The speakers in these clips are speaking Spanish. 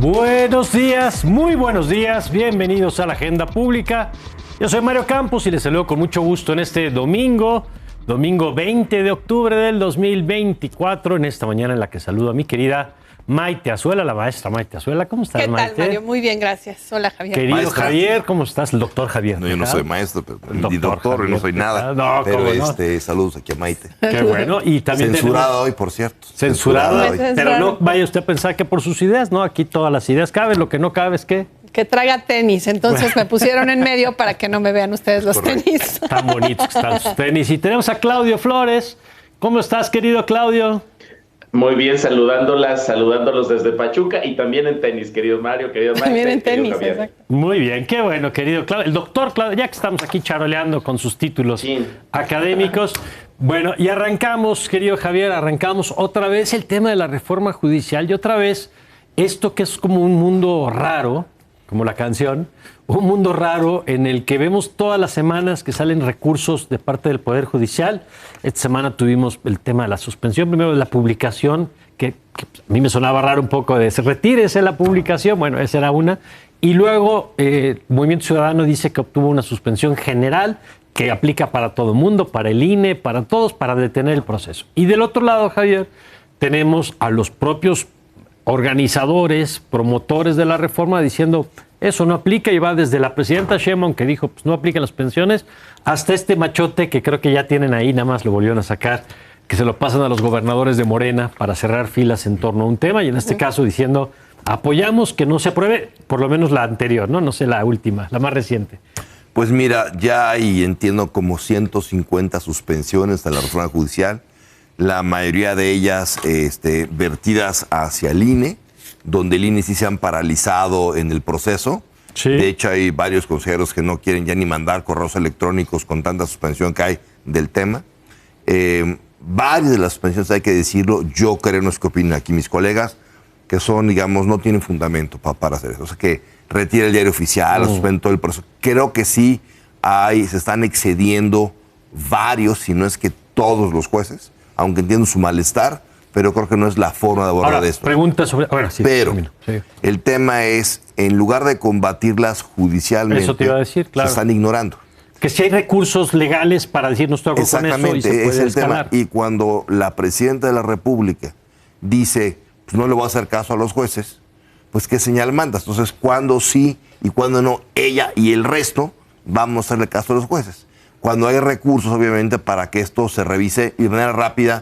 Buenos días, muy buenos días, bienvenidos a la Agenda Pública. Yo soy Mario Campos y les saludo con mucho gusto en este domingo 20 de octubre del 2024, en esta mañana en la que saludo a mi querida Maite Azuela, la maestra Maite Azuela. ¿Cómo estás, Maite? ¿Qué tal, Mario? Muy bien, gracias. Hola, Javier. Querido Maestra. Javier, ¿cómo estás? El doctor Javier. No, yo no soy maestro, pero ni Doctor doctor, no soy Javier. nada. No, pero ¿cómo no? saludos aquí a Maite. Qué bueno. Y también Censurada hoy, por cierto. Censurada hoy. Pero no vaya usted a pensar que por sus ideas, no, aquí todas las ideas caben, lo que no cabe es que... Que traiga tenis, entonces me pusieron en medio para que no me vean ustedes los tenis. Tan bonitos que están sus tenis. Y tenemos a Claudio Flores. ¿Cómo estás, querido Claudio? Muy bien, saludándolos desde Pachuca y también en tenis, querido Mario, querido Maite. También en tenis, Javier. exacto. Muy bien, qué bueno, querido Claudio. El doctor Claudio, ya que estamos aquí charoleando con sus títulos Sí. académicos. Bueno, y arrancamos, querido Javier, arrancamos otra vez el tema de la reforma judicial y otra vez esto que es como un mundo raro, como la canción, un mundo raro en el que vemos todas las semanas que salen recursos de parte del Poder Judicial. Esta semana tuvimos el tema de la suspensión, primero de la publicación, que a mí me sonaba raro un poco de retírese la publicación, bueno, esa era una. Y luego Movimiento Ciudadano dice que obtuvo una suspensión general que aplica para todo el mundo, para el INE, para todos, para detener el proceso. Y del otro lado, Javier, tenemos a los propios organizadores, promotores de la reforma diciendo eso no aplica, y va desde la presidenta Sheinbaum, que dijo pues no aplican las pensiones, hasta este machote que creo que ya tienen ahí, nada más lo volvieron a sacar, que se lo pasan a los gobernadores de Morena para cerrar filas en torno a un tema, y en este caso diciendo apoyamos que no se apruebe, por lo menos la anterior, no sé, la última, la más reciente. Pues mira, ya hay, entiendo, como 150 suspensiones de la reforma judicial, la mayoría de ellas vertidas hacia el INE, donde el INE sí se han paralizado en el proceso. Sí. De hecho, hay varios consejeros que no quieren ya ni mandar correos electrónicos con tanta suspensión que hay del tema. Varias de las suspensiones, hay que decirlo, yo creo, no es que opinen aquí mis colegas, que son, digamos, no tienen fundamento para hacer eso. O sea, que retire el diario oficial, suspende todo el proceso. Creo que sí se están excediendo varios, si no es que todos los jueces, aunque entiendo su malestar, pero creo que no es la forma de abordar Ahora, esto. pregunta sobre... Bueno, sí, Pero termino, sí. el tema es, en lugar de combatirlas judicialmente, Eso te iba a decir, claro. se están ignorando. Que si hay recursos legales para decir no estoy de acuerdo con eso y se Exactamente, puede es el escalar. tema. Y cuando la presidenta de la República dice, pues no le voy a hacer caso a los jueces, pues ¿qué señal mandas? Entonces, ¿cuándo sí y cuándo no? Ella y el resto vamos a hacerle caso a los jueces. Cuando hay recursos, obviamente, para que esto se revise y de manera rápida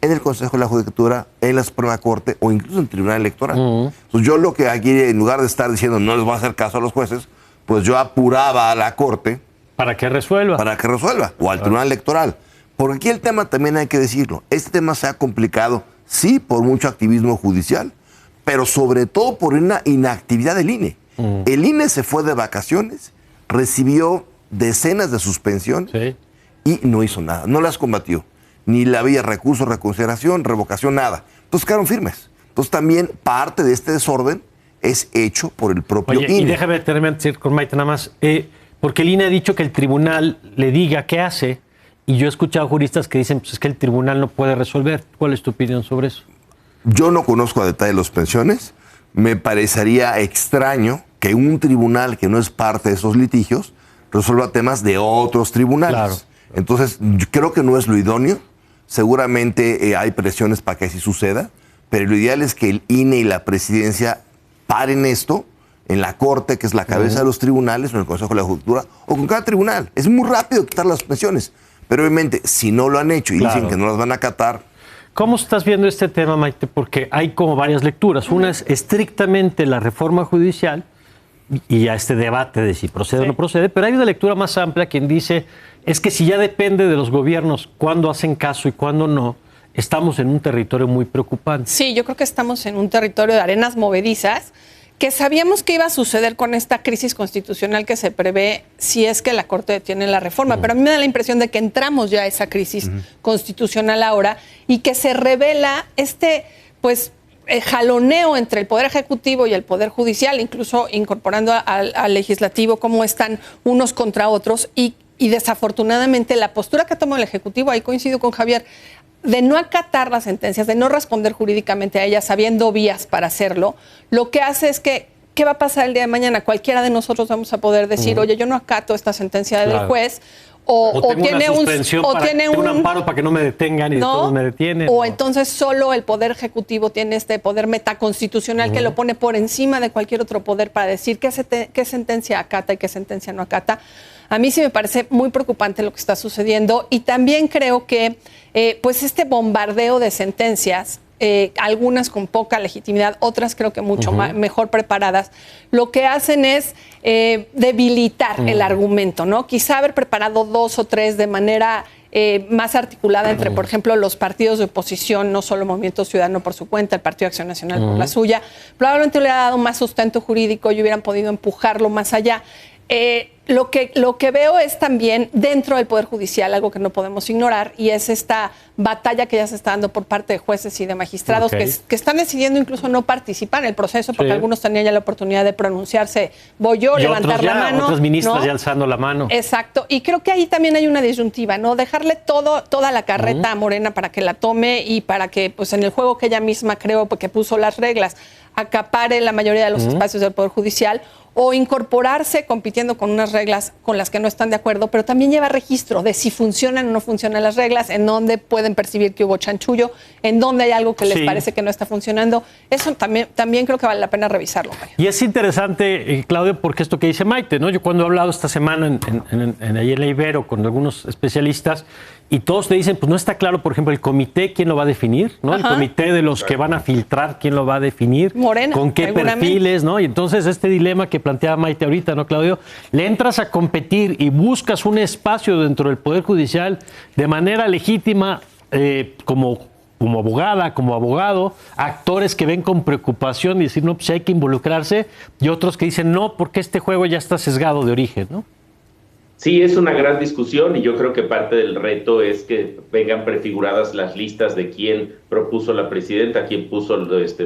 en el Consejo de la Judicatura, en la Suprema Corte o incluso en el Tribunal Electoral. Entonces, yo lo que aquí, en lugar de estar diciendo no les voy a hacer caso a los jueces, pues yo apuraba a la Corte Para que resuelva. o al Tribunal Electoral. Porque aquí el tema también hay que decirlo. Este tema se ha complicado, sí, por mucho activismo judicial, pero sobre todo por una inactividad del INE. El INE se fue de vacaciones, recibió decenas de suspensiones Sí. y no hizo nada, no las combatió. Ni la vía recurso, reconsideración, revocación, nada. Entonces quedaron firmes. Entonces también parte de este desorden es hecho por el propio Oye, INE. y déjame terminar con Maite nada más, porque el INE ha dicho que el tribunal le diga qué hace, y yo he escuchado juristas que dicen pues es que el tribunal no puede resolver. ¿Cuál es tu opinión sobre eso? Yo no conozco a detalle las pensiones. Me parecería extraño que un tribunal que no es parte de esos litigios resuelva temas de otros tribunales. Claro. Entonces, yo creo que no es lo idóneo. Seguramente hay presiones para que así suceda, pero lo ideal es que el INE y la presidencia paren esto en la Corte, que es la cabeza de los tribunales, o en el Consejo de la Judicatura, o con cada tribunal. Es muy rápido quitar las pensiones. Pero obviamente, si no lo han hecho y Claro. dicen que no las van a acatar, ¿Cómo estás viendo este tema, Maite? Porque hay como varias lecturas. Una es estrictamente la reforma judicial y ya este debate de si procede o no procede, pero hay una lectura más amplia quien dice es que si ya depende de los gobiernos cuándo hacen caso y cuándo no, estamos en un territorio muy preocupante. Sí, yo creo que estamos en un territorio de arenas movedizas que sabíamos que iba a suceder con esta crisis constitucional que se prevé si es que la Corte detiene la reforma. Pero a mí me da la impresión de que entramos ya a esa crisis constitucional ahora y que se revela jaloneo entre el Poder Ejecutivo y el Poder Judicial, incluso incorporando al Legislativo, cómo están unos contra otros y desafortunadamente la postura que ha tomado el Ejecutivo, ahí coincido con Javier, de no acatar las sentencias, de no responder jurídicamente a ellas, sabiendo vías para hacerlo, lo que hace es que, ¿qué va a pasar el día de mañana? Cualquiera de nosotros vamos a poder decir, oye, yo no acato esta sentencia del juez, o tiene un amparo para que no me detengan y todos me detienen. O entonces solo el Poder Ejecutivo tiene este poder metaconstitucional que lo pone por encima de cualquier otro poder para decir qué sentencia acata y qué sentencia no acata. A mí sí me parece muy preocupante lo que está sucediendo y también creo que pues este bombardeo de sentencias, algunas con poca legitimidad, otras creo que mucho mejor preparadas, lo que hacen es debilitar el argumento, ¿no? Quizá haber preparado 2 o 3 de manera más articulada entre, por ejemplo, los partidos de oposición, no solo Movimiento Ciudadano por su cuenta, el Partido de Acción Nacional por la suya, probablemente le hubiera dado más sustento jurídico y hubieran podido empujarlo más allá. Lo que veo es también dentro del Poder Judicial algo que no podemos ignorar y es esta batalla que ya se está dando por parte de jueces y de magistrados que están decidiendo incluso no participar en el proceso porque algunos tenían ya la oportunidad de pronunciarse, voy yo, levantar la mano. Otros ministros ya alzando la mano. Exacto, y creo que ahí también hay una disyuntiva, ¿no? Dejarle toda la carreta a Morena para que la tome y para que pues en el juego que ella misma creo porque puso las reglas, acapare la mayoría de los espacios del Poder Judicial o incorporarse compitiendo con unas reglas con las que no están de acuerdo, pero también lleva registro de si funcionan o no funcionan las reglas, en dónde pueden percibir que hubo chanchullo, en dónde hay algo que les parece que no está funcionando. Eso también creo que vale la pena revisarlo, Mario. Y es interesante, Claudio, porque esto que dice Maite, ¿no? Yo cuando he hablado esta semana ayer en Ibero con algunos especialistas, y todos te dicen, pues no está claro, por ejemplo, el comité, ¿quién lo va a definir? ¿No? El comité de los que van a filtrar, ¿quién lo va a definir? Morena, ¿con qué perfiles? ¿No? Y entonces este dilema que planteaba Maite ahorita, ¿no, Claudio? Le entras a competir y buscas un espacio dentro del Poder Judicial de manera legítima, como abogada, como abogado, actores que ven con preocupación y decir, no, pues hay que involucrarse, y otros que dicen, no, porque este juego ya está sesgado de origen, ¿no? Sí, es una gran discusión y yo creo que parte del reto es que vengan prefiguradas las listas de quién propuso la presidenta, quién puso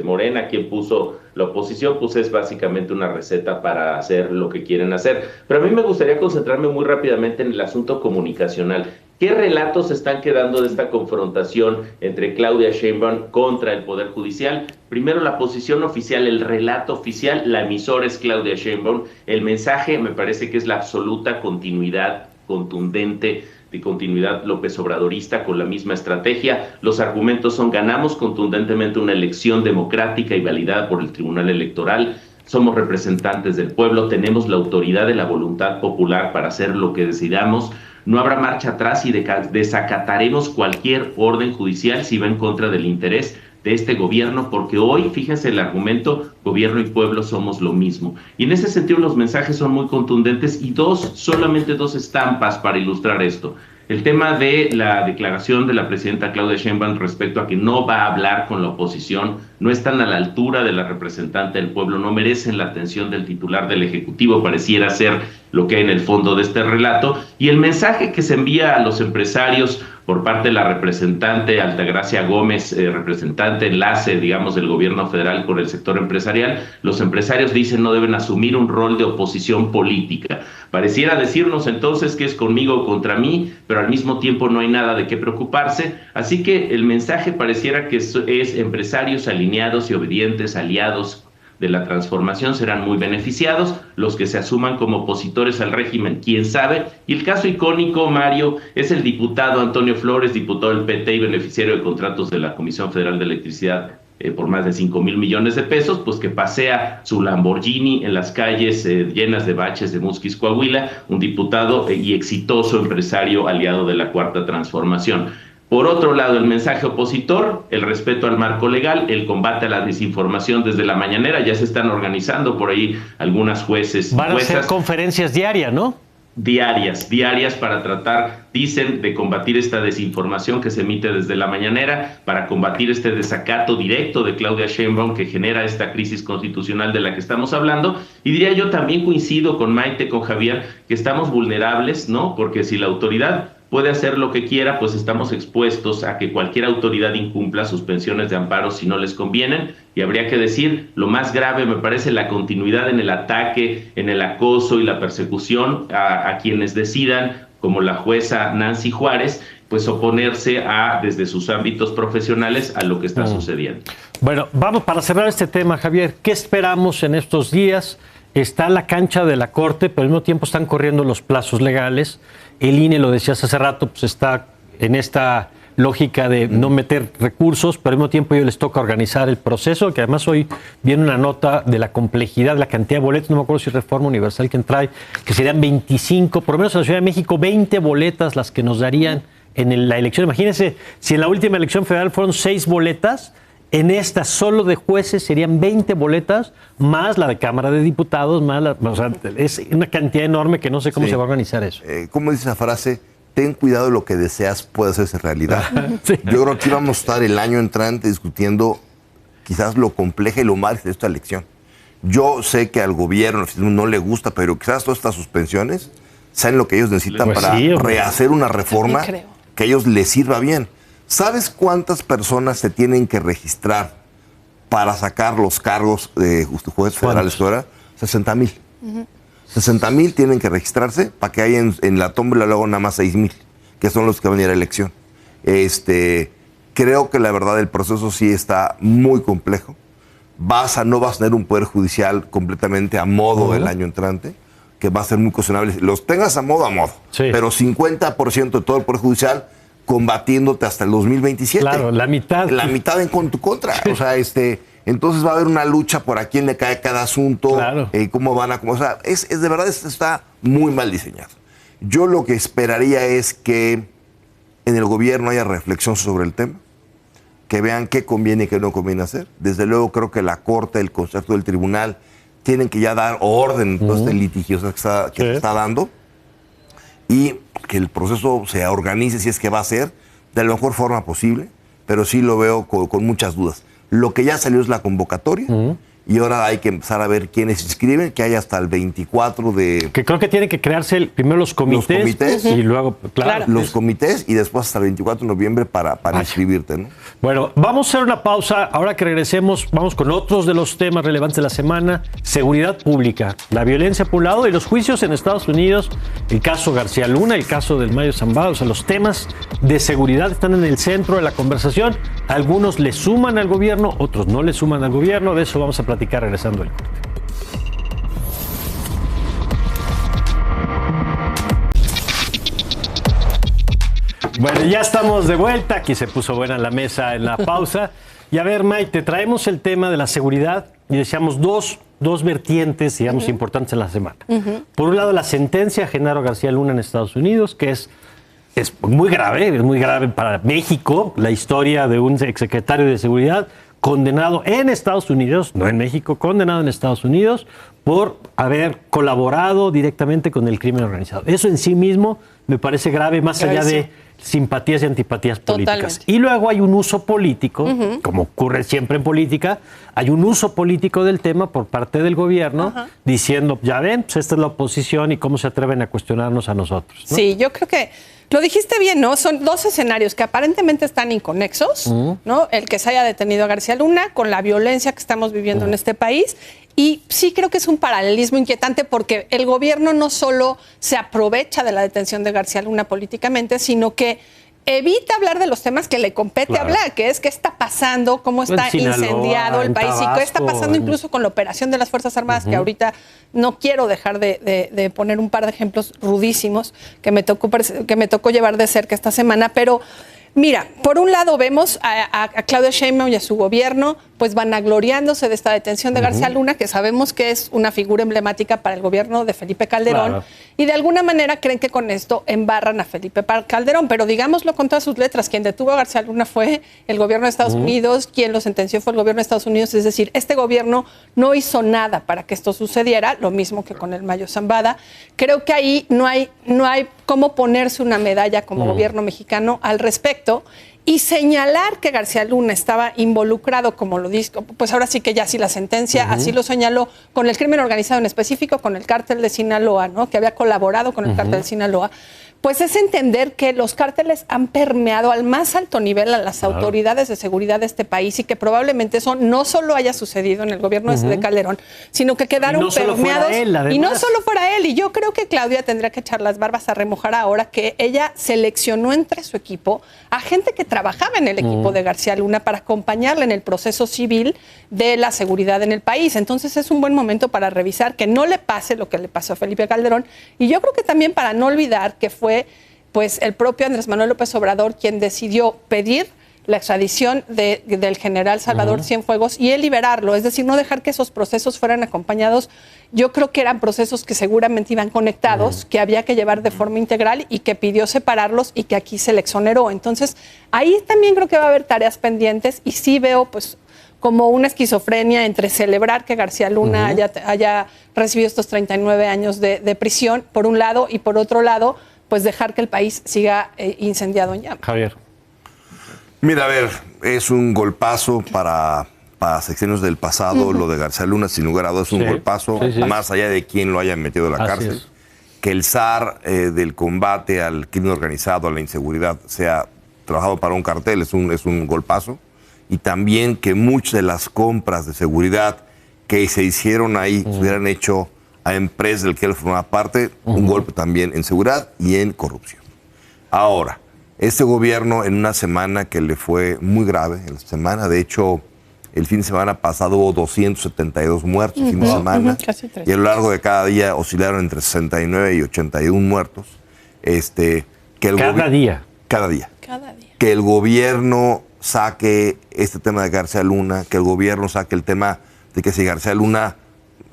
Morena, quién puso la oposición, pues es básicamente una receta para hacer lo que quieren hacer. Pero a mí me gustaría concentrarme muy rápidamente en el asunto comunicacional. ¿Qué relatos están quedando de esta confrontación entre Claudia Sheinbaum contra el Poder Judicial? Primero, la posición oficial, el relato oficial, la emisora es Claudia Sheinbaum. El mensaje me parece que es la absoluta continuidad contundente de continuidad López Obradorista con la misma estrategia. Los argumentos son: ganamos contundentemente una elección democrática y validada por el Tribunal Electoral. Somos representantes del pueblo, tenemos la autoridad de la voluntad popular para hacer lo que decidamos. No habrá marcha atrás y desacataremos cualquier orden judicial si va en contra del interés de este gobierno, porque hoy, fíjense el argumento, gobierno y pueblo somos lo mismo. Y en ese sentido los mensajes son muy contundentes y solamente dos estampas para ilustrar esto. El tema de la declaración de la presidenta Claudia Sheinbaum respecto a que no va a hablar con la oposición, no están a la altura de la representante del pueblo, no merecen la atención del titular del Ejecutivo, pareciera ser lo que hay en el fondo de este relato. Y el mensaje que se envía a los empresarios por parte de la representante Altagracia Gómez, representante enlace, digamos, del gobierno federal con el sector empresarial, los empresarios dicen no deben asumir un rol de oposición política. Pareciera decirnos entonces que es conmigo o contra mí, pero al mismo tiempo no hay nada de qué preocuparse. Así que el mensaje pareciera que es empresarios alineados y obedientes, aliados de la transformación serán muy beneficiados, los que se asuman como opositores al régimen, quién sabe. Y el caso icónico, Mario, es el diputado Antonio Flores, diputado del PT y beneficiario de contratos de la Comisión Federal de Electricidad por más de 5,000 millones de pesos, pues que pasea su Lamborghini en las calles llenas de baches de Musquis, Coahuila, un diputado y exitoso empresario aliado de la Cuarta Transformación. Por otro lado, el mensaje opositor, el respeto al marco legal, el combate a la desinformación desde la mañanera. Ya se están organizando por ahí algunas jueces. Van a hacer conferencias diarias, ¿no? Diarias para tratar, dicen, de combatir esta desinformación que se emite desde la mañanera, para combatir este desacato directo de Claudia Sheinbaum que genera esta crisis constitucional de la que estamos hablando. Y diría yo, también coincido con Maite, con Javier, que estamos vulnerables, ¿no? Porque si la autoridad puede hacer lo que quiera, pues estamos expuestos a que cualquier autoridad incumpla suspensiones de amparo si no les convienen. Y habría que decir, lo más grave me parece la continuidad en el ataque, en el acoso y la persecución a quienes decidan, como la jueza Nancy Juárez, pues oponerse desde sus ámbitos profesionales a lo que está sucediendo. Bueno, vamos para cerrar este tema, Javier. ¿Qué esperamos en estos días? Está la cancha de la Corte, pero al mismo tiempo están corriendo los plazos legales. El INE, lo decías hace rato, pues está en esta lógica de no meter recursos, pero al mismo tiempo a ellos les toca organizar el proceso, que además hoy viene una nota de la complejidad, de la cantidad de boletos, no me acuerdo si Reforma Universal quien trae, que serían 25, por lo menos en la Ciudad de México, 20 boletas las que nos darían en la elección. Imagínense, si en la última elección federal fueron 6 boletas, en esta solo de jueces serían 20 boletas, más la de Cámara de Diputados, o sea, es una cantidad enorme que no sé cómo se va a organizar eso. ¿Cómo dice esa frase? Ten cuidado, lo que deseas puede hacerse realidad. Sí. Yo creo que aquí vamos a estar el año entrante discutiendo quizás lo complejo y lo mal de esta elección. Yo sé que al gobierno no le gusta, pero quizás todas estas suspensiones saben lo que ellos necesitan para rehacer una reforma que a ellos les sirva bien. ¿Sabes cuántas personas se tienen que registrar para sacar los cargos de jueces federales ahora? 60,000. 60,000 tienen que registrarse para que haya en la tómbola luego nada más 6,000, que son los que van a ir a la elección. Creo que la verdad el proceso sí está muy complejo. No vas a tener un poder judicial completamente a modo el año entrante, que va a ser muy cuestionable. Los tengas a modo, pero 50% de todo el poder judicial combatiéndote hasta el 2027. Claro, la mitad. La mitad en tu contra. O sea, entonces va a haber una lucha por a quién le cae cada asunto, cómo van a... O sea, de verdad esto está muy mal diseñado. Yo lo que esperaría es que en el gobierno haya reflexión sobre el tema, que vean qué conviene y qué no conviene hacer. Desde luego creo que la Corte, el Consejo del Tribunal, tienen que ya dar orden en todo este litigio que se está dando, y que el proceso se organice, si es que va a ser, de la mejor forma posible, pero sí lo veo con muchas dudas. Lo que ya salió es la convocatoria, y ahora hay que empezar a ver quiénes se inscriben, que hay hasta el 24 de... Que creo que tienen que crearse primero los comités y luego, los comités, y después hasta el 24 de noviembre para inscribirte, ¿no? Bueno, vamos a hacer una pausa. Ahora que regresemos, vamos con otros de los temas relevantes de la semana. Seguridad pública, la violencia por un lado y los juicios en Estados Unidos, el caso García Luna, el caso del Mayo Zambada. O sea, los temas de seguridad están en el centro de la conversación. Algunos le suman al gobierno, otros no le suman al gobierno. De eso vamos a platicar regresando al corte. Bueno, ya estamos de vuelta. Aquí se puso buena la mesa en la pausa. Y a ver, Mike, te traemos el tema de la seguridad y decíamos dos vertientes, digamos, importantes en la semana. Por un lado, la sentencia a Genaro García Luna en Estados Unidos, que es muy grave para México, la historia de un exsecretario de Seguridad condenado en Estados Unidos, no en México, condenado en Estados Unidos por haber colaborado directamente con el crimen organizado. Eso en sí mismo me parece grave, más allá de simpatías y antipatías políticas. Y luego hay un uso político, como ocurre siempre en política, hay un uso político del tema por parte del gobierno, diciendo, ya ven, pues esta es la oposición y cómo se atreven a cuestionarnos a nosotros, ¿no? Sí, yo creo que lo dijiste bien, ¿no? Son dos escenarios que aparentemente están inconexos, ¿no? El que se haya detenido a García Luna con la violencia que estamos viviendo en este país. Y sí creo que es un paralelismo inquietante porque el gobierno no solo se aprovecha de la detención de García Luna políticamente, sino que evita hablar de los temas que le compete hablar, que es qué está pasando, cómo está incendiado el país y qué está pasando incluso con la operación de las Fuerzas Armadas, que ahorita no quiero dejar de poner un par de ejemplos rudísimos que me tocó llevar de cerca esta semana, pero... Mira, por un lado vemos a Claudia Sheinbaum y a su gobierno pues vanagloriándose de esta detención de García Luna, que sabemos que es una figura emblemática para el gobierno de Felipe Calderón, y de alguna manera creen que con esto embarran a Felipe Calderón, pero digámoslo con todas sus letras, quien detuvo a García Luna fue el gobierno de Estados Unidos, quien lo sentenció fue el gobierno de Estados Unidos, es decir, este gobierno no hizo nada para que esto sucediera, lo mismo que con el Mayo Zambada. Creo que ahí no hay cómo ponerse una medalla como gobierno mexicano al respecto y señalar que García Luna estaba involucrado, como lo dice, pues ahora sí que ya sí la sentencia así lo señaló, con el crimen organizado en específico, con el cártel de Sinaloa, ¿no? Que había colaborado con el cártel de Sinaloa. pues es entender que los cárteles han permeado al más alto nivel a las autoridades de seguridad de este país y que probablemente eso no solo haya sucedido en el gobierno de Calderón, sino que quedaron permeados. Y no solo fuera él. Y yo creo que Claudia tendría que echar las barbas a remojar ahora que ella seleccionó entre su equipo a gente que trabajaba en el equipo de García Luna para acompañarle en el proceso civil de la seguridad en el país. Entonces es un buen momento para revisar que no le pase lo que le pasó a Felipe Calderón. Y yo creo que también para no olvidar que fue pues el propio Andrés Manuel López Obrador quien decidió pedir la extradición del general Salvador Cienfuegos y él liberarlo, es decir, no dejar que esos procesos fueran acompañados. Yo creo que eran procesos que seguramente iban conectados, que había que llevar de forma integral y que pidió separarlos y que aquí se le exoneró. Entonces, ahí también creo que va a haber tareas pendientes y sí veo pues como una esquizofrenia entre celebrar que García Luna haya recibido estos 39 años de prisión, por un lado, y por otro lado, pues dejar que el país siga incendiado en llamas. Javier. Mira, a ver, es un golpazo para secciones del pasado, lo de García Luna, sin lugar a dudas, es un golpazo, más allá de quién lo haya metido a la cárcel. Que el zar del combate al crimen organizado, a la inseguridad, sea trabajado para un cartel, es un golpazo. Y también que muchas de las compras de seguridad que se hicieron ahí se hubieran hecho a empresas del que él formaba parte, un golpe también en seguridad y en corrupción. Ahora, este gobierno en una semana que le fue muy grave, en la semana, de hecho, el fin de semana pasado hubo 272 muertos, fin de semana, y a lo largo de cada día oscilaron entre 69 y 81 muertos. Cada día. Que el gobierno saque este tema de García Luna, que el gobierno saque el tema de que si García Luna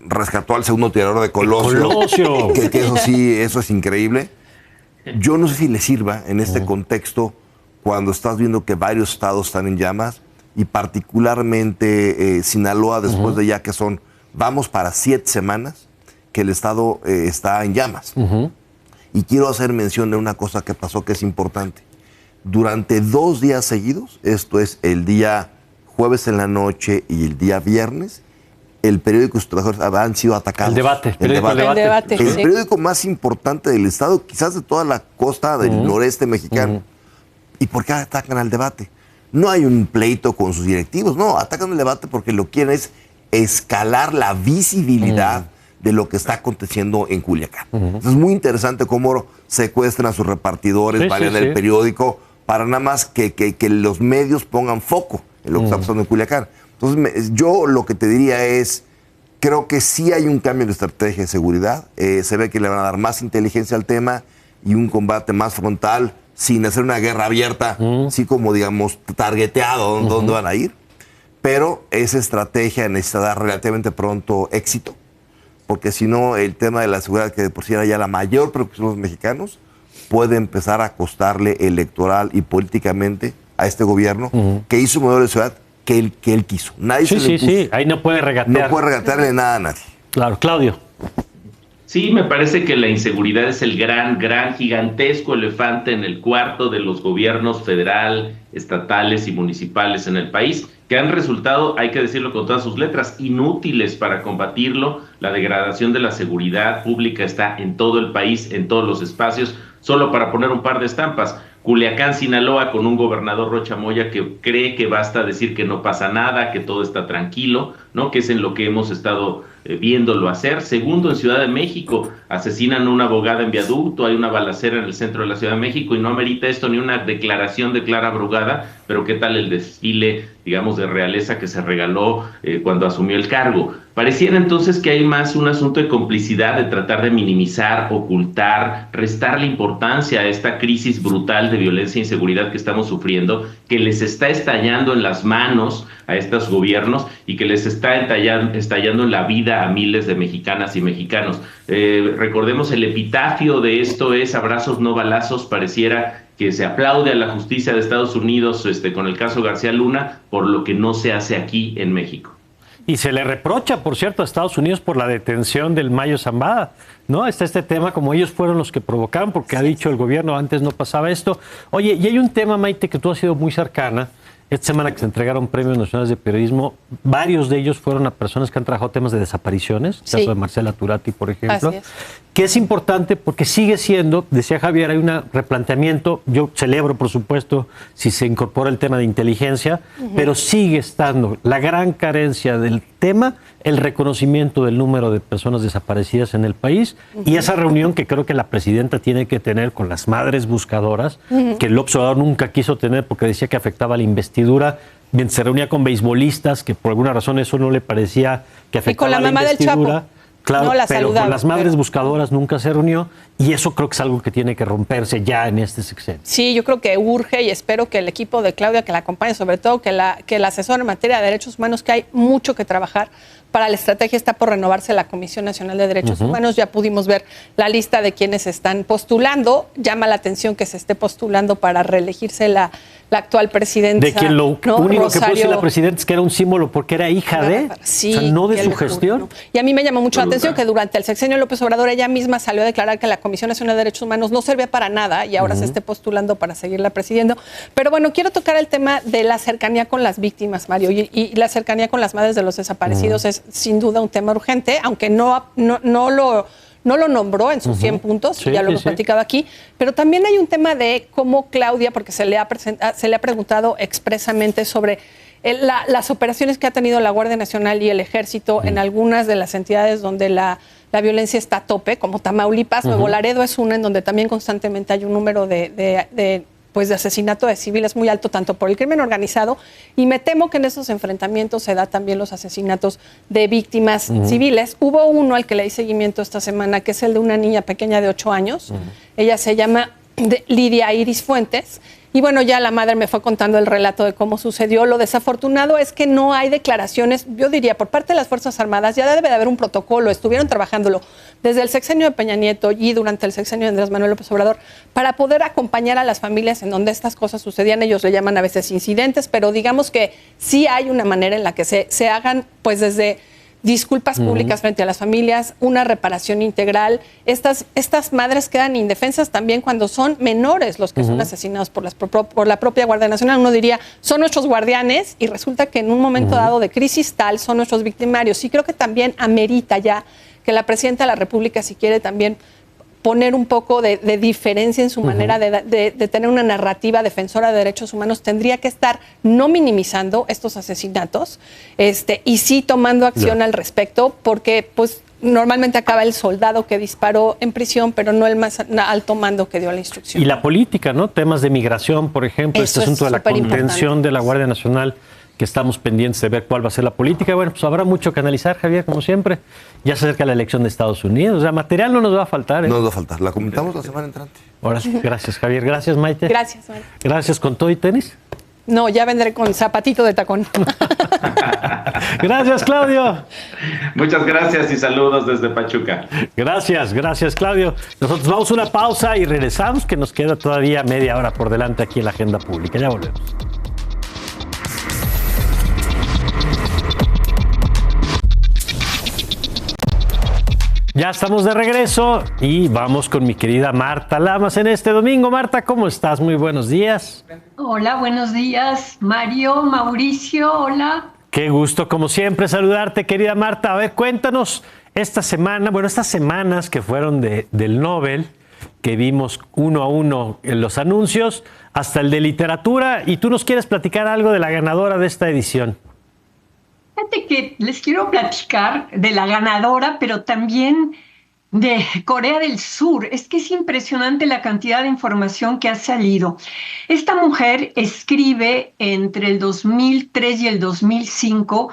rescató al segundo tirador de Colosio. Que eso sí, eso es increíble. Yo no sé si le sirva en este contexto cuando estás viendo que varios estados están en llamas y particularmente Sinaloa, después de ya que vamos para 7 semanas que el estado está en llamas. Y quiero hacer mención de una cosa que pasó que es importante. Durante 2 días seguidos, esto es el día jueves en la noche y el día viernes, el periódico y sus trabajadores han sido atacados. El debate. El periódico más importante del estado, quizás de toda la costa del noreste mexicano. ¿Y por qué atacan al debate? No hay un pleito con sus directivos, no, atacan el debate porque lo que quieren es escalar la visibilidad de lo que está aconteciendo en Culiacán. Entonces, es muy interesante cómo secuestran a sus repartidores, valen el periódico, para nada más que los medios pongan foco en lo que está pasando en Culiacán. Entonces, yo lo que te diría es, creo que sí hay un cambio en la estrategia de seguridad. Se ve que le van a dar más inteligencia al tema y un combate más frontal, sin hacer una guerra abierta, así como, digamos, targeteado dónde van a ir. Pero esa estrategia necesita dar relativamente pronto éxito, porque si no, el tema de la seguridad, que de por sí era ya la mayor preocupación de los mexicanos, puede empezar a costarle electoral y políticamente a este gobierno que hizo un modelo de ciudad que él quiso. Nadie se le puso. Sí, ahí no puede regatear. No puede regatearle nada a nadie. Claro, Claudio. Sí, me parece que la inseguridad es el gran, gigantesco elefante en el cuarto de los gobiernos federal, estatales y municipales en el país, que han resultado, hay que decirlo con todas sus letras, inútiles para combatirlo. La degradación de la seguridad pública está en todo el país, en todos los espacios. Solo para poner un par de estampas, Culiacán, Sinaloa, con un gobernador Rocha Moya que cree que basta decir que no pasa nada, que todo está tranquilo, ¿no? Que es en lo que hemos estado viéndolo hacer. Segundo, en Ciudad de México, asesinan a una abogada en viaducto, hay una balacera en el centro de la Ciudad de México y no amerita esto ni una declaración de Clara Brugada, pero ¿qué tal el desfile, digamos, de realeza que se regaló cuando asumió el cargo? Pareciera entonces que hay más un asunto de complicidad, de tratar de minimizar, ocultar, restarle importancia a esta crisis brutal de violencia e inseguridad que estamos sufriendo, que les está estallando en las manos a estos gobiernos y que les está estallando en la vida a miles de mexicanas y mexicanos. Recordemos, el epitafio de esto es abrazos no balazos. Pareciera que se aplaude a la justicia de Estados Unidos con el caso García Luna por lo que no se hace aquí en México. Y se le reprocha, por cierto, a Estados Unidos por la detención del Mayo Zambada, ¿no? Está este tema, como ellos fueron los que provocaron, porque ha dicho el gobierno, antes no pasaba esto. Oye, y hay un tema, Maite, que tú has sido muy cercana, Esta semana que se entregaron premios nacionales de periodismo, varios de ellos fueron a personas que han trabajado temas de desapariciones, el caso de Marcela Turati, por ejemplo, que es importante porque sigue siendo, decía Javier, hay un replanteamiento, yo celebro, por supuesto, si se incorpora el tema de inteligencia, pero sigue estando la gran carencia del tema, el reconocimiento del número de personas desaparecidas en el país y esa reunión que creo que la presidenta tiene que tener con las madres buscadoras, que el observador nunca quiso tener porque decía que afectaba la investidura, mientras se reunía con beisbolistas, que por alguna razón eso no le parecía que afectaba la investidura. Y con la mamá del Chapo. Claro, no, pero con las madres buscadoras nunca se reunió y eso creo que es algo que tiene que romperse ya en este sexenio. Sí, yo creo que urge y espero que el equipo de Claudia que la acompañe, sobre todo que la asesora en materia de derechos humanos, que hay mucho que trabajar. Para la estrategia está por renovarse la Comisión Nacional de Derechos Humanos. Ya pudimos ver la lista de quienes están postulando. Llama la atención que se esté postulando para reelegirse la actual presidenta. De quien lo único que puso la presidenta es que era un símbolo porque era hija de, sí, o sea, no de su gestión. Y a mí me llamó mucho la atención que durante el sexenio de López Obrador ella misma salió a declarar que la Comisión Nacional de Derechos Humanos no servía para nada y ahora se esté postulando para seguirla presidiendo. Pero bueno, quiero tocar el tema de la cercanía con las víctimas, Mario, y la cercanía con las madres de los desaparecidos es sin duda un tema urgente, aunque no lo nombró en sus 100 puntos, ya lo hemos platicado aquí, pero también hay un tema de cómo Claudia, porque se le ha preguntado expresamente sobre las operaciones que ha tenido la Guardia Nacional y el Ejército en algunas de las entidades donde la violencia está a tope, como Tamaulipas, Nuevo Laredo es una en donde también constantemente hay un número de asesinato de civiles muy alto, tanto por el crimen organizado, y me temo que en esos enfrentamientos se da también los asesinatos de víctimas civiles. Hubo uno al que le di seguimiento esta semana, que es el de una niña pequeña de 8 años. Ella se llama Lidia Iris Fuentes. Y bueno, ya la madre me fue contando el relato de cómo sucedió. Lo desafortunado es que no hay declaraciones, yo diría, por parte de las Fuerzas Armadas. Ya debe de haber un protocolo, estuvieron trabajándolo desde el sexenio de Peña Nieto y durante el sexenio de Andrés Manuel López Obrador para poder acompañar a las familias en donde estas cosas sucedían. Ellos le llaman a veces incidentes, pero digamos que sí hay una manera en la que se hagan, pues desde disculpas públicas frente a las familias, una reparación integral. Estas madres quedan indefensas también cuando son menores los que son asesinados por la propia Guardia Nacional. Uno diría, son nuestros guardianes y resulta que en un momento dado de crisis tal son nuestros victimarios. Y creo que también amerita ya que la presidenta de la República, si quiere también poner un poco de diferencia en su manera de tener una narrativa defensora de derechos humanos, tendría que estar no minimizando estos asesinatos y sí tomando acción al respecto, porque pues normalmente acaba el soldado que disparó en prisión, pero no el más alto mando que dio la instrucción. Y la política, ¿no? Temas de migración, por ejemplo, este asunto de la contención de la Guardia Nacional, que estamos pendientes de ver cuál va a ser la política. Bueno, pues habrá mucho que analizar, Javier, como siempre. Ya se acerca la elección de Estados Unidos. O sea, material no nos va a faltar. No nos va a faltar. La comentamos la semana entrante. Ahora sí. Gracias, Javier. Gracias, Maite. Gracias, Maite. Gracias. ¿Con todo y tenis? No, ya vendré con zapatito de tacón. Gracias, Claudio. Muchas gracias y saludos desde Pachuca. Gracias, Claudio. Nosotros vamos a una pausa y regresamos, que nos queda todavía media hora por delante aquí en la agenda pública. Ya volvemos. Ya estamos de regreso y vamos con mi querida Marta Lamas en este domingo. Marta, ¿cómo estás? Muy buenos días. Hola, buenos días. Mario, Mauricio, hola. Qué gusto, como siempre, saludarte, querida Marta. A ver, cuéntanos estas semanas que fueron del Nobel, que vimos uno a uno en los anuncios, hasta el de literatura, y tú nos quieres platicar algo de la ganadora de esta edición. Fíjate que les quiero platicar de la ganadora, pero también de Corea del Sur. Es que es impresionante la cantidad de información que ha salido. Esta mujer escribe entre el 2003 y el 2005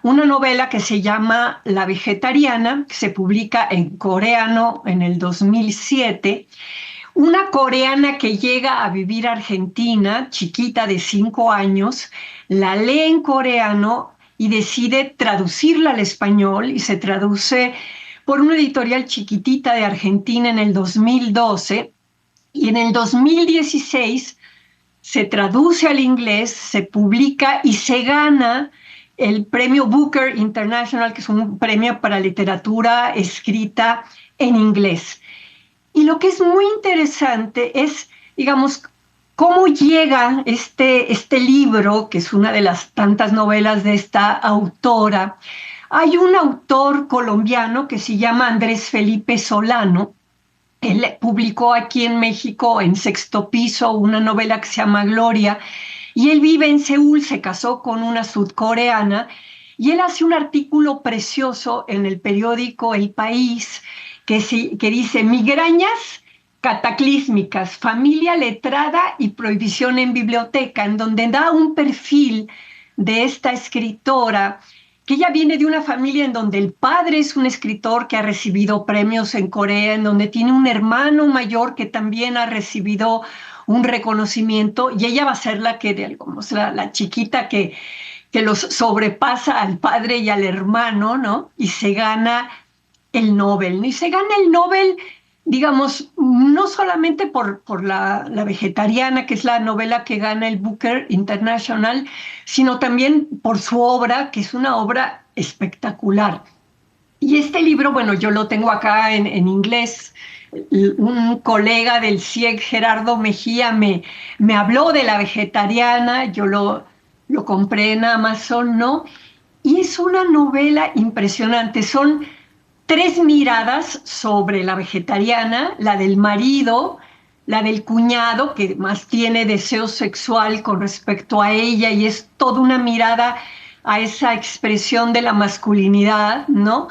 una novela que se llama La Vegetariana, que se publica en coreano en el 2007. Una coreana que llega a vivir a Argentina, chiquita de 5 años, la lee en coreano y decide traducirla al español y se traduce por una editorial chiquitita de Argentina en el 2012 y en el 2016 se traduce al inglés, se publica y se gana el premio Booker International, que es un premio para literatura escrita en inglés. Y lo que es muy interesante es, digamos, ¿Cómo llega este libro, que es una de las tantas novelas de esta autora? Hay un autor colombiano que se llama Andrés Felipe Solano. Él publicó aquí en México, en Sexto Piso, una novela que se llama Gloria, y él vive en Seúl, se casó con una sudcoreana, y él hace un artículo precioso en el periódico El País que dice: migrañas cataclísmicas, familia letrada y prohibición en biblioteca, en donde da un perfil de esta escritora, que ella viene de una familia en donde el padre es un escritor que ha recibido premios en Corea, en donde tiene un hermano mayor que también ha recibido un reconocimiento, y ella va a ser la que, digamos, la chiquita que los sobrepasa al padre y al hermano, ¿no? Y se gana el Nobel, ¿no? Y se gana el Nobel, digamos, no solamente por la vegetariana, que es la novela que gana el Booker International, sino también por su obra, que es una obra espectacular. Y este libro, bueno, yo lo tengo acá en inglés. Un colega del CIEG, Gerardo Mejía, me habló de La vegetariana, yo lo compré en Amazon, ¿no? Y es una novela impresionante. Son 3 miradas sobre La vegetariana: la del marido, la del cuñado, que más tiene deseo sexual con respecto a ella, y es toda una mirada a esa expresión de la masculinidad, ¿no?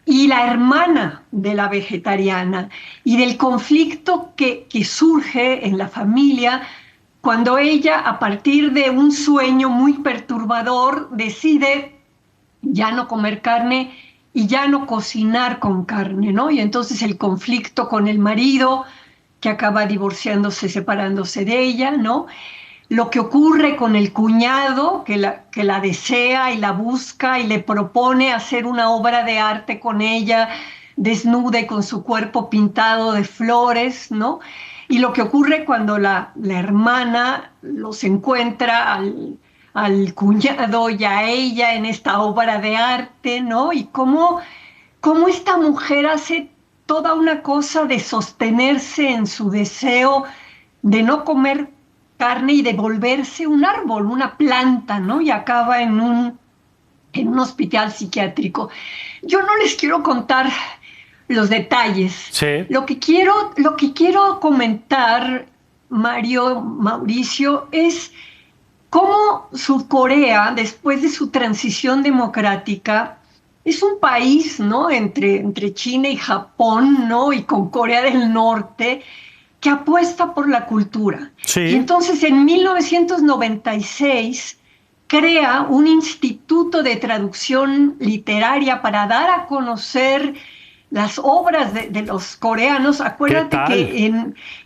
Y la hermana de la vegetariana, y del conflicto que surge en la familia cuando ella, a partir de un sueño muy perturbador, decide ya no comer carne y ya no cocinar con carne, ¿no? Y entonces el conflicto con el marido, que acaba divorciándose, separándose de ella, ¿no? Lo que ocurre con el cuñado, que la desea y la busca y le propone hacer una obra de arte con ella, desnuda y con su cuerpo pintado de flores, ¿no? Y lo que ocurre cuando la hermana los encuentra al cuñado y a ella en esta obra de arte, ¿no? Y cómo esta mujer hace toda una cosa de sostenerse en su deseo de no comer carne y de volverse un árbol, una planta, ¿no? Y acaba en un hospital psiquiátrico. Yo no les quiero contar los detalles. Sí. Lo que quiero comentar, Mauricio, es cómo Sudcorea, después de su transición democrática, es un país, ¿no?, entre China y Japón, ¿no?, y con Corea del Norte, que apuesta por la cultura. Sí. Y entonces en 1996 crea un instituto de traducción literaria para dar a conocer las obras de los coreanos. Acuérdate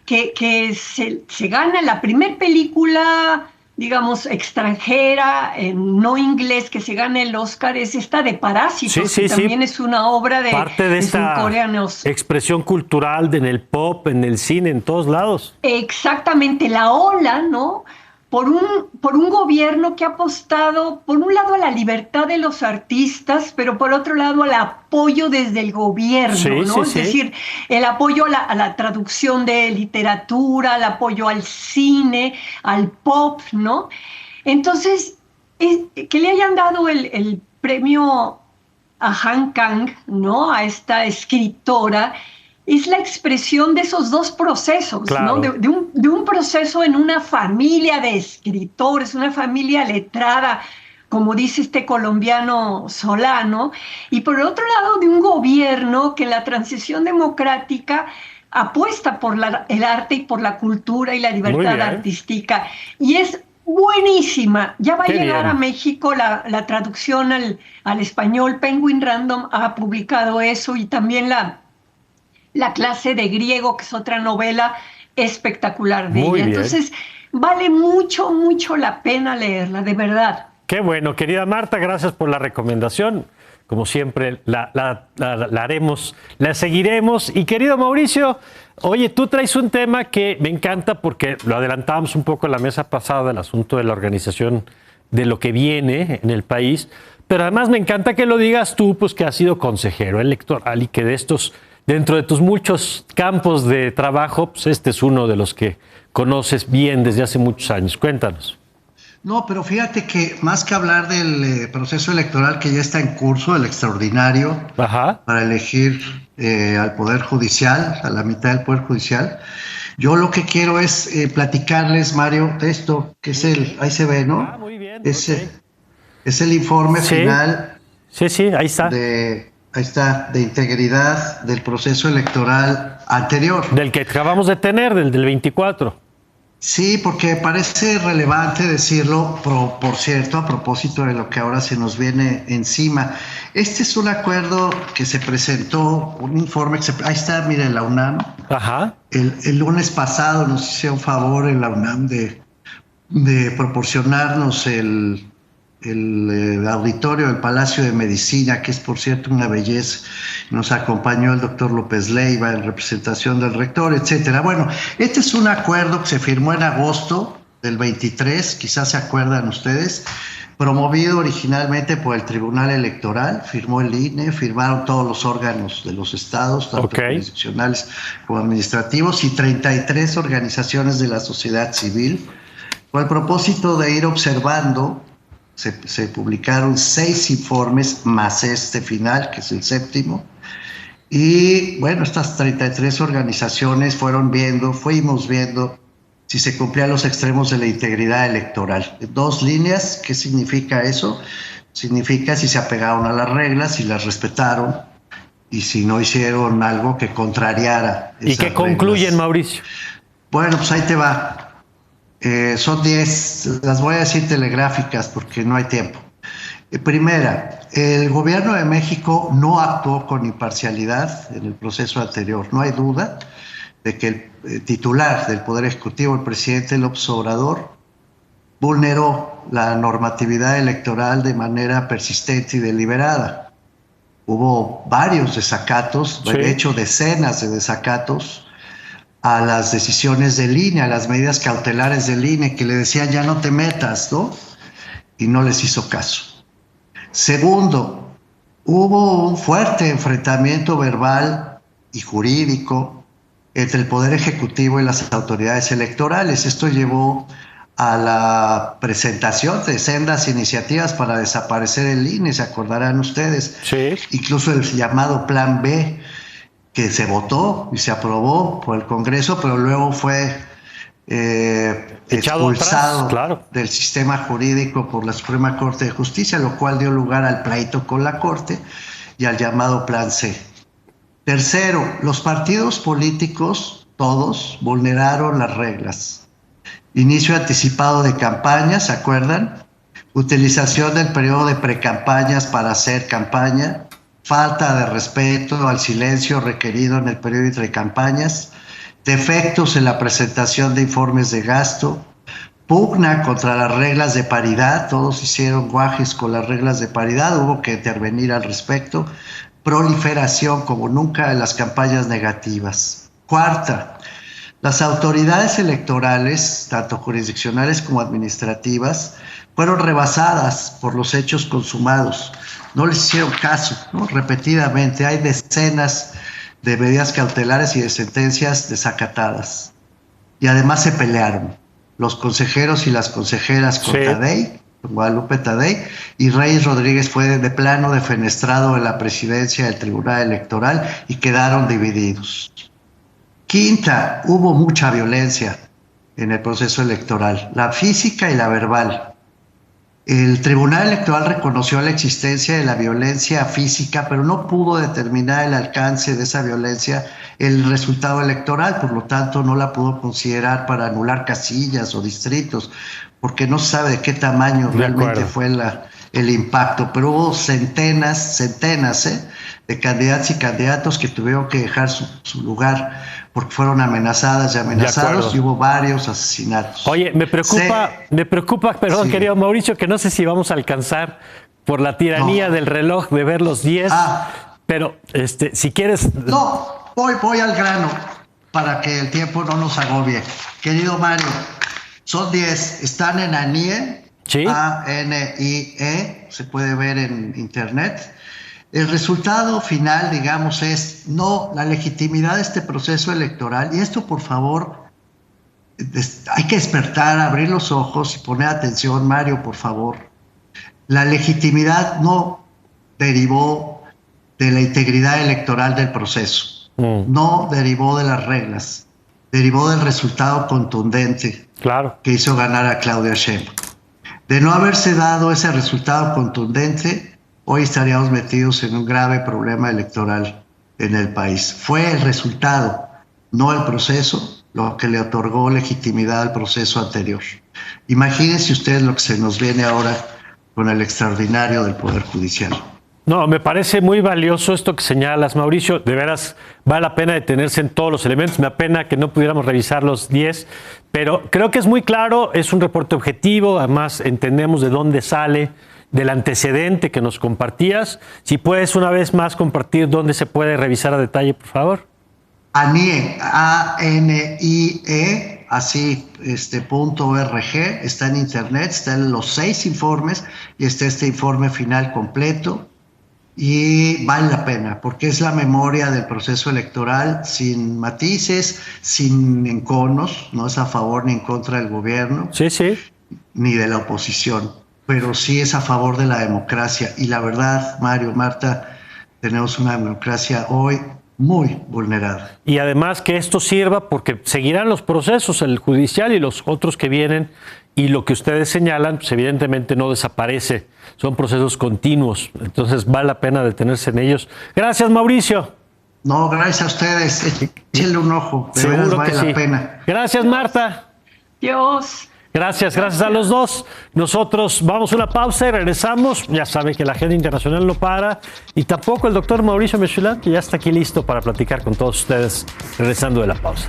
que se gana la primer película, digamos, extranjera, no inglés, que se gana el Oscar, es esta de Parásitos, que también es una obra de parte de esta surcoreanos. Expresión cultural en el pop, en el cine, en todos lados. Exactamente, la ola, ¿no?, por un gobierno que ha apostado, por un lado, a la libertad de los artistas, pero por otro lado, al apoyo desde el gobierno, ¿no? Es decir, el apoyo a la traducción de literatura, el apoyo al cine, al pop, ¿no? Entonces, que le hayan dado el premio a Han Kang, ¿no?, a esta escritora, es la expresión de esos dos procesos, claro, ¿no? De un proceso en una familia de escritores, una familia letrada, como dice este colombiano Solano, y por el otro lado de un gobierno que en la transición democrática apuesta por el arte y por la cultura y la libertad artística. Y es buenísima. Ya va a llegar a México la traducción al español. Penguin Random ha publicado eso, y también la clase de griego, que es otra novela espectacular de ella. Entonces, vale mucho, mucho la pena leerla, de verdad. Qué bueno, querida Marta, gracias por la recomendación. Como siempre, la haremos, la seguiremos. Y querido Mauricio, oye, tú traes un tema que me encanta porque lo adelantábamos un poco en la mesa pasada, el asunto de la organización de lo que viene en el país. Pero además me encanta que lo digas tú, pues que has sido consejero electoral y que de estos dentro de tus muchos campos de trabajo, pues este es uno de los que conoces bien desde hace muchos años. Cuéntanos. No, pero fíjate que más que hablar del proceso electoral que ya está en curso, el extraordinario, para elegir al Poder Judicial, a la mitad del Poder Judicial, yo lo que quiero es platicarles, Mario, de esto, que es ahí se ve, ¿no? Muy bien. Es el informe final. Sí, ahí está. Ahí está, de integridad del proceso electoral anterior. Del que acabamos de tener, del 24. Sí, porque parece relevante decirlo, por cierto, a propósito de lo que ahora se nos viene encima. Este es un acuerdo que se presentó, un informe que ahí está, mire, la UNAM. Ajá. El lunes pasado nos hicieron favor en la UNAM de proporcionarnos el auditorio del Palacio de Medicina, que es por cierto una belleza. Nos acompañó el doctor López Leiva en representación del rector, etcétera. Bueno, este es un acuerdo que se firmó en agosto del 23, quizás se acuerdan ustedes, promovido originalmente por el Tribunal Electoral, firmó el INE, firmaron todos los órganos de los estados, tanto jurisdiccionales como administrativos, y 33 organizaciones de la sociedad civil, con el propósito de ir observando. Se publicaron 6 informes más este final, que es el 7º. Y bueno, estas 33 organizaciones fuimos viendo si se cumplían los extremos de la integridad electoral. 2 líneas, ¿qué significa eso? Significa si se apegaron a las reglas, si las respetaron y si no hicieron algo que contrariara esas ¿Y qué concluyen, reglas. Mauricio? Bueno, pues ahí te va. Son 10, las voy a decir telegráficas porque no hay tiempo. Primera, el gobierno de México no actuó con imparcialidad en el proceso anterior. No hay duda de que el titular del Poder Ejecutivo, el presidente López Obrador, vulneró la normatividad electoral de manera persistente y deliberada. Hubo varios desacatos, de hecho decenas de desacatos a las decisiones del INE, a las medidas cautelares del INE, que le decían ya no te metas, ¿no? Y no les hizo caso. Segundo, hubo un fuerte enfrentamiento verbal y jurídico entre el Poder Ejecutivo y las autoridades electorales. Esto llevó a la presentación de sendas iniciativas para desaparecer el INE, se acordarán ustedes. Sí. Incluso el llamado Plan B, que se votó y se aprobó por el Congreso, pero luego fue expulsado atrás, del sistema jurídico por la Suprema Corte de Justicia, lo cual dio lugar al pleito con la Corte y al llamado Plan C. Tercero, los partidos políticos, todos, vulneraron las reglas. Inicio anticipado de campañas, ¿se acuerdan? Utilización del periodo de precampañas para hacer campaña, falta de respeto al silencio requerido en el periodo entre campañas, defectos en la presentación de informes de gasto, pugna contra las reglas de paridad, todos hicieron guajes con las reglas de paridad, hubo que intervenir al respecto, proliferación como nunca de las campañas negativas. Cuarta, las autoridades electorales, tanto jurisdiccionales como administrativas, fueron rebasadas por los hechos consumados. No les hicieron caso, ¿no? Repetidamente hay decenas de medidas cautelares y de sentencias desacatadas. Y además se pelearon los consejeros y las consejeras con Tadei, Guadalupe Tadei, y Reyes Rodríguez fue de plano defenestrado en la presidencia del Tribunal Electoral y quedaron divididos. Quinta, hubo mucha violencia en el proceso electoral, la física y la verbal. El Tribunal Electoral reconoció la existencia de la violencia física, pero no pudo determinar el alcance de esa violencia, el resultado electoral, por lo tanto no la pudo considerar para anular casillas o distritos, porque no se sabe de qué tamaño realmente fue el impacto, pero hubo centenas de candidatas y candidatos que tuvieron que dejar su lugar porque fueron amenazadas y amenazados, y hubo varios asesinatos. Oye, me preocupa, perdón, querido Mauricio, que no sé si vamos a alcanzar por la tiranía del reloj de ver los 10, pero si quieres... No, voy al grano para que el tiempo no nos agobie. Querido Mario, son 10, están en ANIE, ¿sí? ANIE, se puede ver en internet. El resultado final, digamos, es no la legitimidad de este proceso electoral. Y esto, por favor, hay que despertar, abrir los ojos y poner atención, Mario, por favor. La legitimidad no derivó de la integridad electoral del proceso, no derivó de las reglas, derivó del resultado contundente que hizo ganar a Claudia Sheinbaum. De no haberse dado ese resultado contundente, hoy estaríamos metidos en un grave problema electoral en el país. Fue el resultado, no el proceso, lo que le otorgó legitimidad al proceso anterior. Imagínense ustedes lo que se nos viene ahora con el extraordinario del Poder Judicial. No, me parece muy valioso esto que señalas, Mauricio. De veras, vale la pena detenerse en todos los elementos. Me apena que no pudiéramos revisar los 10, pero creo que es muy claro, es un reporte objetivo, además entendemos de dónde sale, del antecedente que nos compartías. Si puedes una vez más compartir dónde se puede revisar a detalle, por favor. ANIE, A-N-I-E, así, .org, está en internet, están los 6 informes y está este informe final completo. Y vale la pena, porque es la memoria del proceso electoral sin matices, sin enconos, no es a favor ni en contra del gobierno, ni de la oposición, pero sí es a favor de la democracia. Y la verdad, Mario, Marta, tenemos una democracia hoy muy vulnerada. Y además que esto sirva porque seguirán los procesos, el judicial y los otros que vienen, y lo que ustedes señalan, pues evidentemente no desaparece, son procesos continuos, entonces vale la pena detenerse en ellos. Gracias, Mauricio. No, gracias a ustedes, échenle un ojo, de verdad vale la pena. Gracias, Marta. Dios. Gracias a los dos. Nosotros vamos a una pausa y regresamos. Ya saben que la agenda internacional no para. Y tampoco el doctor Mauricio Mechoulam, que ya está aquí listo para platicar con todos ustedes, regresando de la pausa.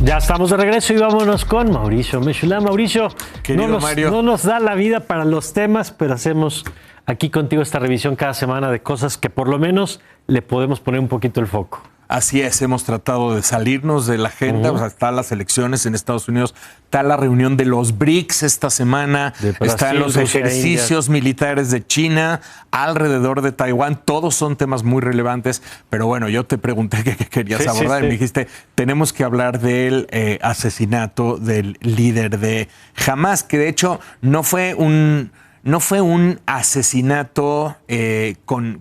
Ya estamos de regreso y vámonos con Mauricio Mechoulam. Mauricio, no nos da la vida para los temas, pero hacemos aquí contigo esta revisión cada semana de cosas que por lo menos le podemos poner un poquito el foco. Así es, hemos tratado de salirnos de la agenda, o sea, están las elecciones en Estados Unidos, está la reunión de los BRICS esta semana, están los ejercicios militares de China, alrededor de Taiwán, todos son temas muy relevantes, pero bueno, yo te pregunté qué querías abordar y me dijiste, tenemos que hablar del asesinato del líder de Hamás, que de hecho no fue un asesinato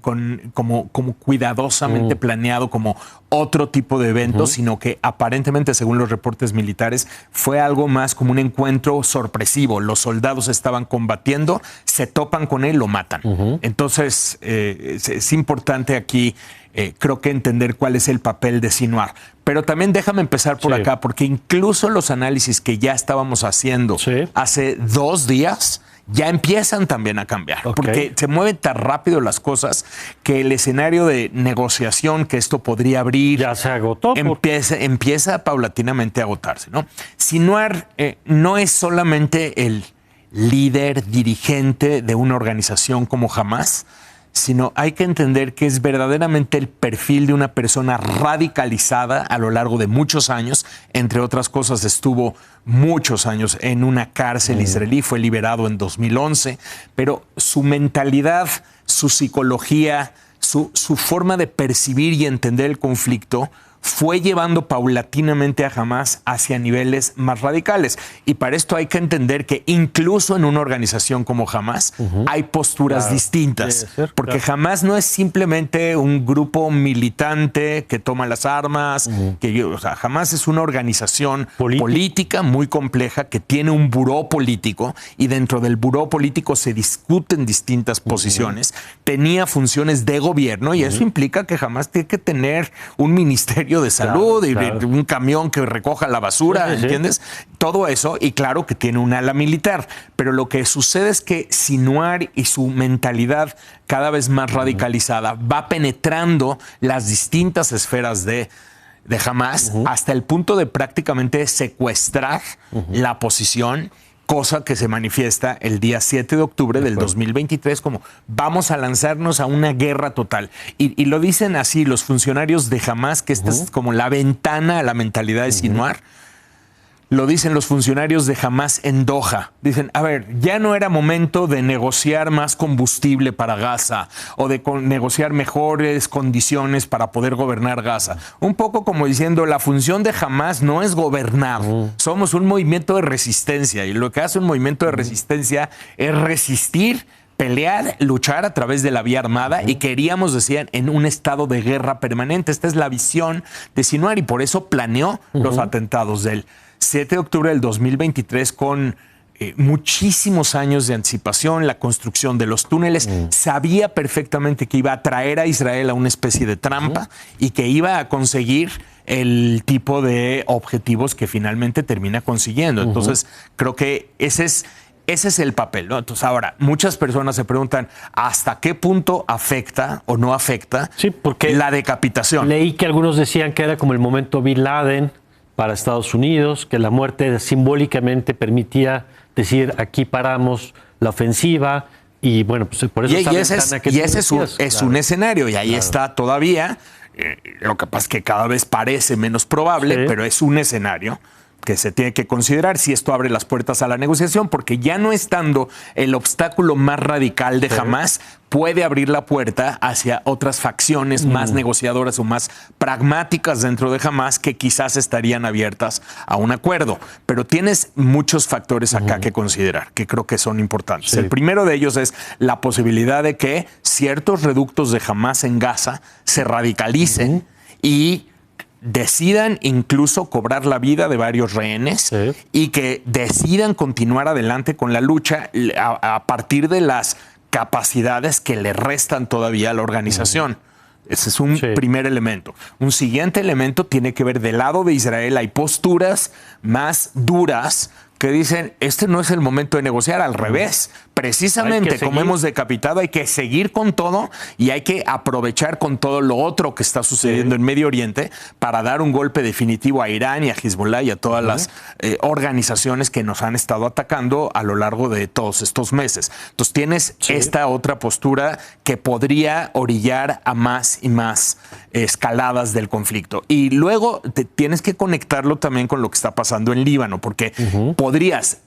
como cuidadosamente planeado, como otro tipo de evento, sino que aparentemente, según los reportes militares, fue algo más como un encuentro sorpresivo. Los soldados estaban combatiendo, se topan con él, lo matan. Entonces, es importante aquí, creo que entender cuál es el papel de Sinwar. Pero también déjame empezar por acá, porque incluso los análisis que ya estábamos haciendo hace 2 días, ya empiezan también a cambiar, porque se mueven tan rápido las cosas que el escenario de negociación que esto podría abrir ya se agotó. Empieza paulatinamente a agotarse, ¿no? Sinwar no es solamente el líder, dirigente de una organización como Hamás, sino hay que entender que es verdaderamente el perfil de una persona radicalizada a lo largo de muchos años. Entre otras cosas, estuvo muchos años en una cárcel israelí, fue liberado en 2011, pero su mentalidad, su psicología, su forma de percibir y entender el conflicto fue llevando paulatinamente a Hamás hacia niveles más radicales. Y para esto hay que entender que incluso en una organización como Hamás hay posturas distintas. Porque Hamás no es simplemente un grupo militante que toma las armas. Hamás es una organización política muy compleja que tiene un buró político y dentro del buró político se discuten distintas posiciones. Tenía funciones de gobierno y eso implica que Hamás tiene que tener un ministerio de salud y un camión que recoja la basura, ¿entiendes? Todo eso, y claro que tiene un ala militar, pero lo que sucede es que Sinwar y su mentalidad cada vez más radicalizada va penetrando las distintas esferas de Hamás hasta el punto de prácticamente secuestrar la posición, cosa que se manifiesta el día 7 de octubre del 2023 como vamos a lanzarnos a una guerra total. Y lo dicen así los funcionarios de Hamás, que esta es como la ventana a la mentalidad de Sinwar. Lo dicen los funcionarios de Hamás en Doha. Dicen, a ver, ya no era momento de negociar más combustible para Gaza o de negociar mejores condiciones para poder gobernar Gaza. Un poco como diciendo, la función de Hamás no es gobernar. Somos un movimiento de resistencia y lo que hace un movimiento de resistencia es resistir, pelear, luchar a través de la vía armada y queríamos, decían, en un estado de guerra permanente. Esta es la visión de Sinwar y por eso planeó los atentados del 7 de octubre del 2023 con muchísimos años de anticipación, la construcción de los túneles. Sabía perfectamente que iba a traer a Israel a una especie de trampa y que iba a conseguir el tipo de objetivos que finalmente termina consiguiendo. Entonces, creo que ese es el papel, ¿no? Entonces, ahora, muchas personas se preguntan hasta qué punto afecta o no afecta porque la decapitación. Leí que algunos decían que era como el momento Bin Laden para Estados Unidos, que la muerte simbólicamente permitía decir aquí paramos la ofensiva y bueno, pues por eso ese es un escenario y ahí está todavía. Lo que pasa es que cada vez parece menos probable, pero es un escenario que se tiene que considerar si esto abre las puertas a la negociación, porque ya no estando el obstáculo más radical de Hamás, puede abrir la puerta hacia otras facciones más negociadoras o más pragmáticas dentro de Hamás que quizás estarían abiertas a un acuerdo. Pero tienes muchos factores acá que considerar, que creo que son importantes. El primero de ellos es la posibilidad de que ciertos reductos de Hamás en Gaza se radicalicen y decidan incluso cobrar la vida de varios rehenes y que decidan continuar adelante con la lucha a partir de las capacidades que le restan todavía a la organización. Ese es un primer elemento. Un siguiente elemento tiene que ver del lado de Israel. Hay posturas más duras que dicen, este no es el momento de negociar, al revés. Precisamente como hemos decapitado, hay que seguir con todo y hay que aprovechar con todo lo otro que está sucediendo en Medio Oriente para dar un golpe definitivo a Irán y a Hezbollah y a todas las organizaciones que nos han estado atacando a lo largo de todos estos meses. Entonces tienes esta otra postura que podría orillar a más y más escaladas del conflicto. Y luego tienes que conectarlo también con lo que está pasando en Líbano, porque podrías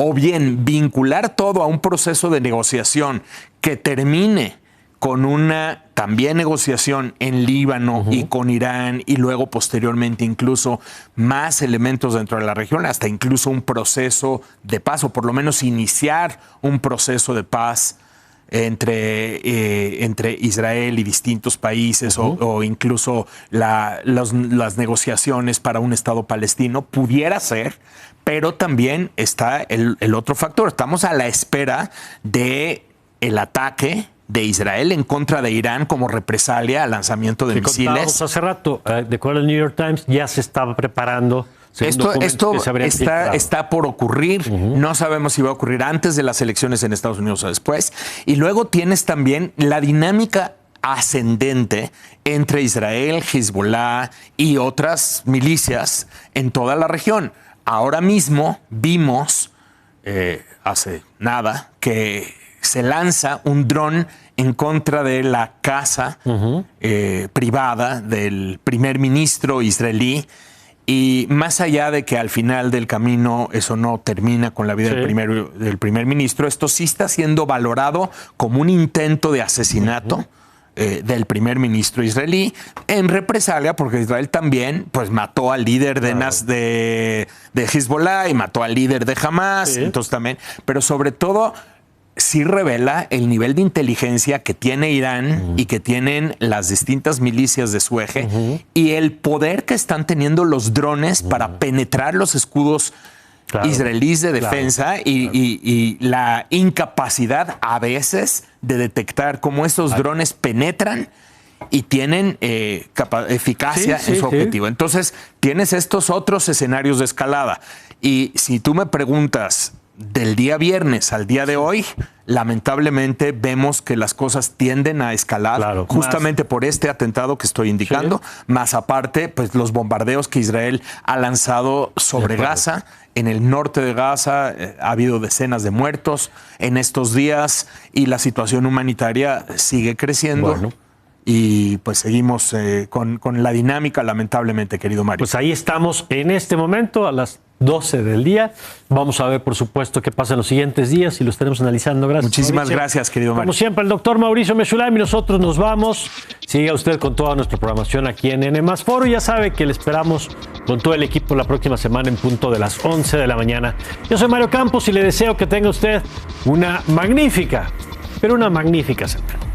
o bien vincular todo a un proceso de negociación que termine con una también negociación en Líbano y con Irán y luego posteriormente incluso más elementos dentro de la región, hasta incluso un proceso de paz o por lo menos iniciar un proceso de paz entre Israel y distintos países o incluso las negociaciones para un Estado palestino, pudiera ser, pero también está el otro factor. Estamos a la espera de el ataque de Israel en contra de Irán como represalia al lanzamiento de misiles. Hace rato, de acuerdo al New York Times, ya se estaba preparando. Esto está por ocurrir. No sabemos si va a ocurrir antes de las elecciones en Estados Unidos o después. Y luego tienes también la dinámica ascendente entre Israel, Hezbollah y otras milicias en toda la región. Ahora mismo vimos, hace nada, que se lanza un dron en contra de la casa privada del primer ministro israelí. Y más allá de que al final del camino eso no termina con la vida del primer ministro, esto sí está siendo valorado como un intento de asesinato del primer ministro israelí en represalia, porque Israel también pues mató al líder de Hezbollah y mató al líder de Hamás, entonces también, pero sobre todo sí revela el nivel de inteligencia que tiene Irán y que tienen las distintas milicias de su eje y el poder que están teniendo los drones para penetrar los escudos israelíes de defensa y la incapacidad a veces de detectar cómo esos drones penetran y tienen eficacia en su objetivo. Entonces, tienes estos otros escenarios de escalada. Y si tú me preguntas del día viernes al día de hoy, lamentablemente vemos que las cosas tienden a escalar justamente por este atentado que estoy indicando, más aparte, pues los bombardeos que Israel ha lanzado sobre Gaza. En el norte de Gaza ha habido decenas de muertos en estos días y la situación humanitaria sigue creciendo. y pues seguimos con la dinámica, lamentablemente, querido Mario. Pues ahí estamos en este momento a las 12 del día. Vamos a ver, por supuesto, qué pasa en los siguientes días y lo estaremos analizando. Gracias. Muchísimas Mauricio. gracias, querido Mario. Como siempre, el doctor Mauricio Meschulaim y nosotros nos vamos. Siga usted con toda nuestra programación aquí en N+ Foro. Ya sabe que le esperamos con todo el equipo la próxima semana en punto de las 11 de la mañana. Yo soy Mario Campos y le deseo que tenga usted una magnífica semana.